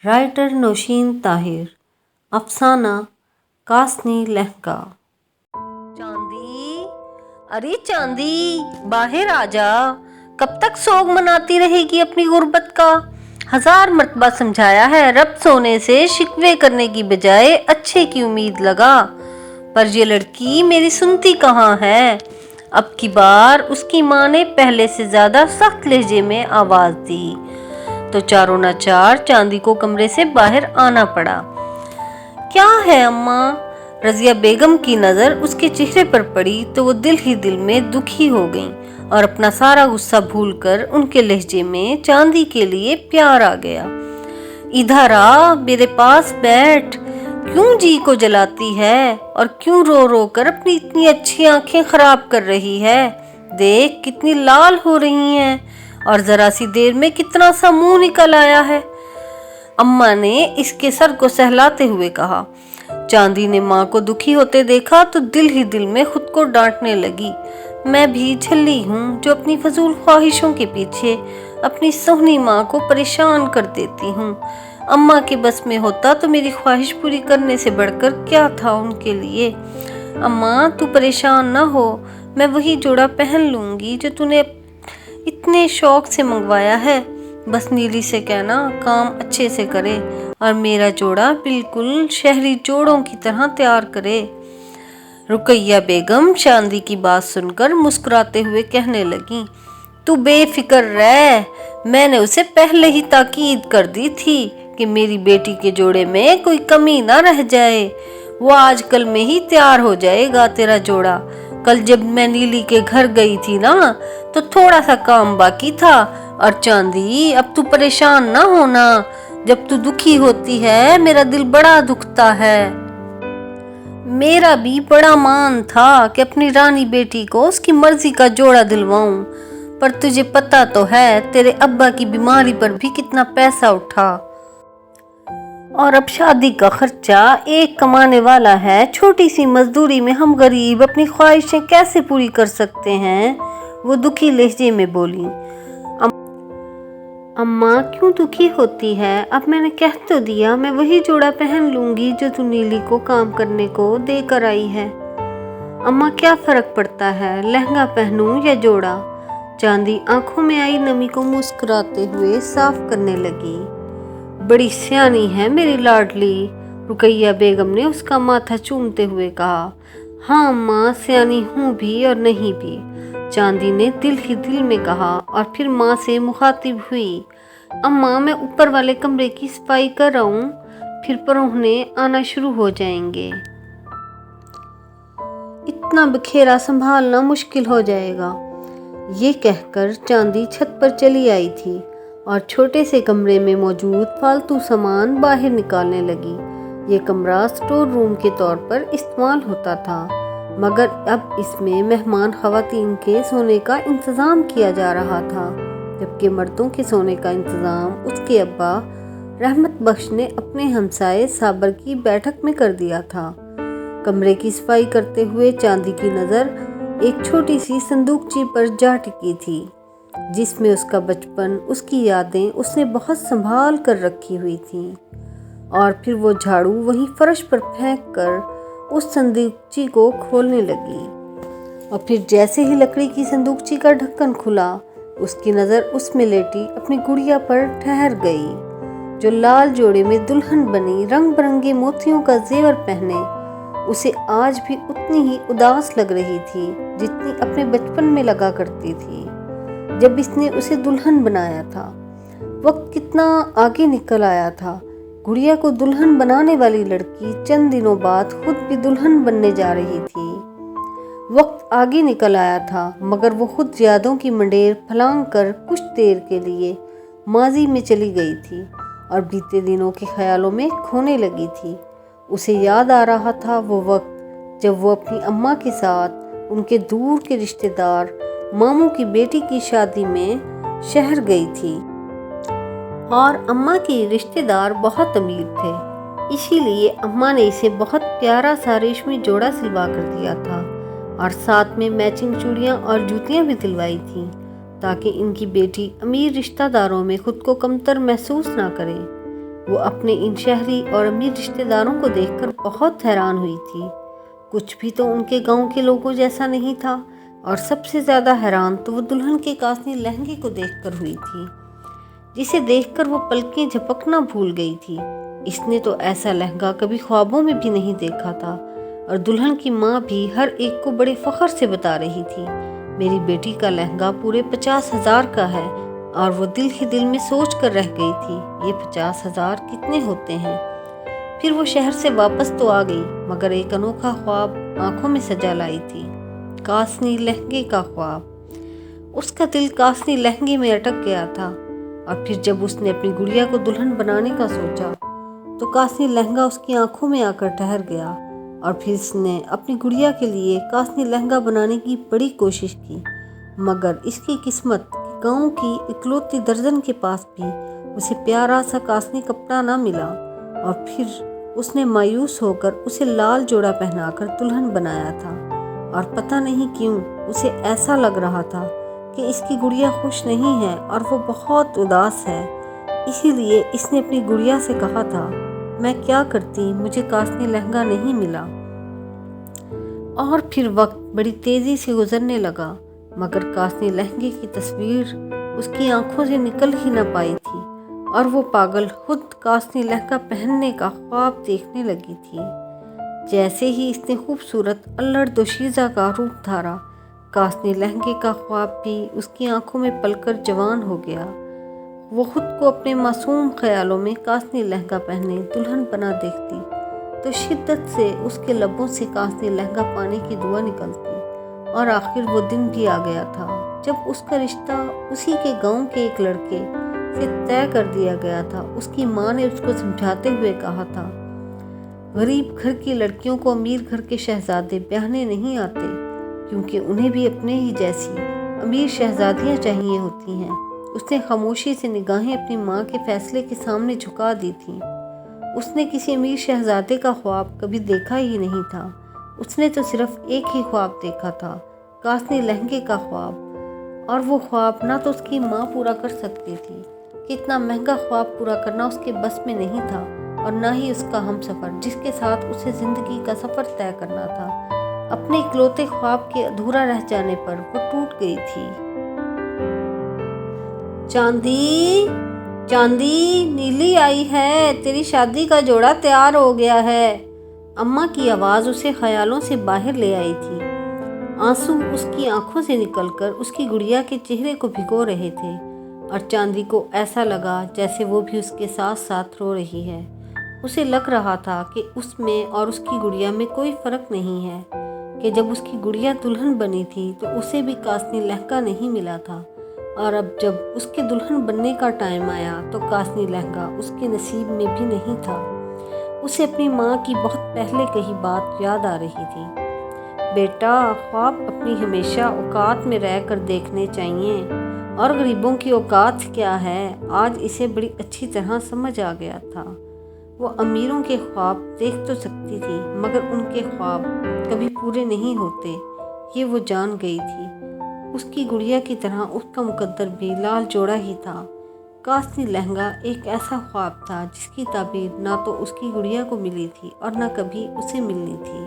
Writer Nausheen Tahir. افسانہ کاسنی لہنگا. چاندی، ارے چاندی باہر آ جا. کب تک سوگ مناتی رہے گی اپنی غربت کا؟ 1000 مرتبہ سمجھایا ہے، رب سونے سے شکوے کرنے کی بجائے اچھے کی امید لگا، پر یہ لڑکی میری سنتی کہاں ہے؟ اب کی بار اس کی ماں نے پہلے سے زیادہ سخت لہجے میں آواز دی تو چاروں ناچار چاندی کو کمرے سے باہر آنا پڑا. کیا ہے اماں؟ رضیہ بیگم کی نظر اس کے چہرے پر پڑی تو وہ دل ہی دل میں دکھی ہو گئیں اور اپنا سارا غصہ بھول کر ان کے لہجے میں چاندی کے لیے پیار آ گیا. ادھر آ، میرے پاس بیٹھ. کیوں جی کو جلاتی ہے اور کیوں رو رو کر اپنی اتنی اچھی آنکھیں خراب کر رہی ہے؟ دیکھ کتنی لال ہو رہی ہیں اور ذرا سی دیر میں کتنا سا منہ نکل آیا ہے. اماں نے اس کے سر کو سہلاتے ہوئے کہا. چاندی نے ماں کو دکھی ہوتے دیکھا تو دل ہی دل میں خود کو ڈانٹنے لگی. میں بھی جھلی ہوں جو اپنی فضول خواہشوں کے پیچھے اپنی سہنی ماں کو پریشان کر دیتی ہوں. اماں کے بس میں ہوتا تو میری خواہش پوری کرنے سے بڑھ کر کیا تھا ان کے لیے. اماں تو پریشان نہ ہو، میں وہی جوڑا پہن لوں گی جو تو نے اتنے شوق سے منگوایا ہے. بس نیلی سے کہنا کام اچھے سے کرے اور میرا جوڑا بالکل شہری جوڑوں کی طرح تیار کرے. رقیہ بیگم چاندی کی بات سن کر مسکراتے ہوئے کہنے لگیں. تو بے فکر رہ، میں نے اسے پہلے ہی تاکید کر دی تھی کہ میری بیٹی کے جوڑے میں کوئی کمی نہ رہ جائے. وہ آج کل میں ہی تیار ہو جائے گا تیرا جوڑا. کل جب میں نیلی کے گھر گئی تھی نا تو تھوڑا سا کام باقی تھا. اور چاندی اب تو پریشان نہ ہونا، جب تو دکھی ہوتی ہے میرا دل بڑا دکھتا ہے. میرا بھی بڑا مان تھا کہ اپنی رانی بیٹی کو اس کی مرضی کا جوڑا دلواؤں، پر تجھے پتا تو ہے تیرے ابا کی بیماری پر بھی کتنا پیسہ اٹھا، اور اب شادی کا خرچہ ایک کمانے والا ہے. چھوٹی سی مزدوری میں ہم غریب اپنی خواہشیں کیسے پوری کر سکتے ہیں؟ وہ دکھی لہجے میں بولی. اماں کیوں دکھی ہوتی ہے؟ اب میں نے کہہ تو دیا میں وہی جوڑا پہن لوں گی جو تو نیلی کو کام کرنے کو دے کر آئی ہے. اماں کیا فرق پڑتا ہے، لہنگا پہنوں یا جوڑا؟ چاندی آنکھوں میں آئی نمی کو مسکراتے ہوئے صاف کرنے لگی. بڑی سیانی ہے میری لاڈلی، رقیہ بیگم نے اس کا ماتھا چومتے ہوئے کہا. ہاں اماں، سیانی ہوں بھی اور نہیں بھی، چاندی نے دل ہی دل میں کہا اور پھر ماں سے مخاطب ہوئی. اماں میں اوپر والے کمرے کی صفائی کر آؤں، پھر پروہنے آنا شروع ہو جائیں گے. اتنا بکھیرا سنبھالنا مشکل ہو جائے گا. یہ کہہ کر چاندی چھت پر چلی آئی تھی اور چھوٹے سے کمرے میں موجود فالتو سامان باہر نکالنے لگی. یہ کمرہ سٹور روم کے طور پر استعمال ہوتا تھا، مگر اب اس میں مہمان خواتین کے سونے کا انتظام کیا جا رہا تھا، جبکہ مردوں کے سونے کا انتظام اس کے ابا رحمت بخش نے اپنے ہمسائے صابر کی بیٹھک میں کر دیا تھا. کمرے کی صفائی کرتے ہوئے چاندی کی نظر ایک چھوٹی سی صندوقچی پر جا ٹکی تھی جس میں اس کا بچپن، اس کی یادیں اس نے بہت سنبھال کر رکھی ہوئی تھیں. اور پھر وہ جھاڑو وہیں فرش پر پھینک کر اس صندوقچی کو کھولنے لگی، اور پھر جیسے ہی لکڑی کی صندوقچی کا ڈھکن کھلا اس کی نظر اس میں لیٹی اپنی گڑیا پر ٹھہر گئی جو لال جوڑے میں دلہن بنی، رنگ برنگے موتیوں کا زیور پہنے. اسے آج بھی اتنی ہی اداس لگ رہی تھی جتنی اپنے بچپن میں لگا کرتی تھی جب اس نے اسے دلہن بنایا تھا. وقت کتنا آگے نکل آیا تھا. گڑیا کو دلہن بنانے والی لڑکی چند دنوں بعد خود بھی دلہن بننے جا رہی تھی. وقت آگے نکل آیا تھا مگر وہ خود یادوں کی منڈیر پھلانگ کر کچھ دیر کے لیے ماضی میں چلی گئی تھی اور بیتے دنوں کے خیالوں میں کھونے لگی تھی. اسے یاد آ رہا تھا وہ وقت جب وہ اپنی اماں کے ساتھ ان کے دور کے رشتہ دار ماموں کی بیٹی کی شادی میں شہر گئی تھی، اور اماں کی رشتہ دار بہت امیر تھے، اسی لیے اماں نے اسے بہت پیارا سا ریشمی جوڑا سلوا کر دیا تھا اور ساتھ میں میچنگ چوڑیاں اور جوتیاں بھی دلوائی تھیں تاکہ ان کی بیٹی امیر رشتہ داروں میں خود کو کمتر محسوس نہ کرے. وہ اپنے ان شہری اور امیر رشتہ داروں کو دیکھ کر بہت حیران ہوئی تھی۔ کچھ بھی تو ان کے گاؤں کے لوگوں جیسا نہیں تھا، اور سب سے زیادہ حیران تو وہ دلہن کے کاسنی لہنگے کو دیکھ کر ہوئی تھی، جسے دیکھ کر وہ پلکیں جھپکنا بھول گئی تھی۔ اس نے تو ایسا لہنگا کبھی خوابوں میں بھی نہیں دیکھا تھا، اور دلہن کی ماں بھی ہر ایک کو بڑے فخر سے بتا رہی تھی، میری بیٹی کا لہنگا پورے 50,000 کا ہے۔ اور وہ دل ہی دل میں سوچ کر رہ گئی تھی، یہ 50,000 کتنے ہوتے ہیں؟ پھر وہ شہر سے واپس تو آ گئی، مگر ایک انوکھا خواب آنکھوں میں سجا لائی تھی، کاسنی لہنگے کا خواب۔ اس کا دل کاسنی لہنگے میں اٹک گیا تھا، اور پھر جب اس نے اپنی گڑیا کو دلہن بنانے کا سوچا تو کاسنی لہنگا اس کی آنکھوں میں آ کر ٹھہر گیا، اور پھر اس نے اپنی گڑیا کے لیے کاسنی لہنگا بنانے کی بڑی کوشش کی، مگر اس کی قسمت گاؤں کی اکلوتی درزن کے پاس بھی اسے پیارا سا کاسنی کپڑا نہ ملا، اور پھر اس نے مایوس ہو کر اسے لال جوڑا پہنا کر دلہن بنایا تھا، اور پتہ نہیں کیوں اسے ایسا لگ رہا تھا کہ اس کی گڑیا خوش نہیں ہے اور وہ بہت اداس ہے۔ اسی لیے اس نے اپنی گڑیا سے کہا تھا، میں کیا کرتی، مجھے کاسنی لہنگا نہیں ملا۔ اور پھر وقت بڑی تیزی سے گزرنے لگا، مگر کاسنی لہنگے کی تصویر اس کی آنکھوں سے نکل ہی نہ پائی تھی، اور وہ پاگل خود کاسنی لہنگا پہننے کا خواب دیکھنے لگی تھی۔ جیسے ہی اس نے خوبصورت الڑ دوشیزہ کا روپ دھارا، کاسنی لہنگے کا خواب بھی اس کی آنکھوں میں پل کر جوان ہو گیا۔ وہ خود کو اپنے معصوم خیالوں میں کاسنی لہنگا پہنے دلہن بنا دیکھتی تو شدت سے اس کے لبوں سے کاسنی لہنگا پانے کی دعا نکلتی، اور آخر وہ دن بھی آ گیا تھا جب اس کا رشتہ اسی کے گاؤں کے ایک لڑکے سے طے کر دیا گیا تھا۔ اس کی ماں نے اس کو سمجھاتے ہوئے کہا تھا، غریب گھر کی لڑکیوں کو امیر گھر کے شہزادے بیاہنے نہیں آتے، کیونکہ انہیں بھی اپنے ہی جیسی امیر شہزادیاں چاہیے ہوتی ہیں۔ اس نے خاموشی سے نگاہیں اپنی ماں کے فیصلے کے سامنے جھکا دی تھیں۔ اس نے کسی امیر شہزادے کا خواب کبھی دیکھا ہی نہیں تھا، اس نے تو صرف ایک ہی خواب دیکھا تھا، کاسنی لہنگے کا خواب، اور وہ خواب نہ تو اس کی ماں پورا کر سکتی تھی کہ اتنا مہنگا خواب پورا کرنا اس کے بس میں نہیں تھا، اور نہ ہی اس کا ہم سفر جس کے ساتھ اسے زندگی کا سفر طے کرنا تھا، اپنے اکلوتے خواب کے ادھورا رہ جانے پر وہ ٹوٹ گئی تھی۔ چاندی، چاندی، نیلی آئی ہے، تیری شادی کا جوڑا تیار ہو گیا ہے۔ اماں کی آواز اسے خیالوں سے باہر لے آئی تھی۔ آنسو اس کی آنکھوں سے نکل کر اس کی گڑیا کے چہرے کو بھگو رہے تھے، اور چاندی کو ایسا لگا جیسے وہ بھی اس کے ساتھ ساتھ رو رہی ہے۔ اسے لگ رہا تھا کہ اس میں اور اس کی گڑیا میں کوئی فرق نہیں ہے، کہ جب اس کی گڑیا دلہن بنی تھی تو اسے بھی کاسنی لہنگا نہیں ملا تھا، اور اب جب اس کے دلہن بننے کا ٹائم آیا تو کاسنی لہنگا اس کے نصیب میں بھی نہیں تھا۔ اسے اپنی ماں کی بہت پہلے کہی بات یاد آ رہی تھی، بیٹا، خواب اپنی ہمیشہ اوقات میں رہ کر دیکھنے چاہیے، اور غریبوں کی اوقات کیا ہے، آج اسے بڑی اچھی طرح سمجھ آ گیا تھا۔ وہ امیروں کے خواب دیکھ تو سکتی تھی، مگر ان کے خواب کبھی پورے نہیں ہوتے، یہ وہ جان گئی تھی۔ اس کی گڑیا کی طرح اس کا مقدر بھی لال جوڑا ہی تھا۔ کاسنی لہنگا ایک ایسا خواب تھا جس کی تعبیر نہ تو اس کی گڑیا کو ملی تھی اور نہ کبھی اسے ملنی تھی۔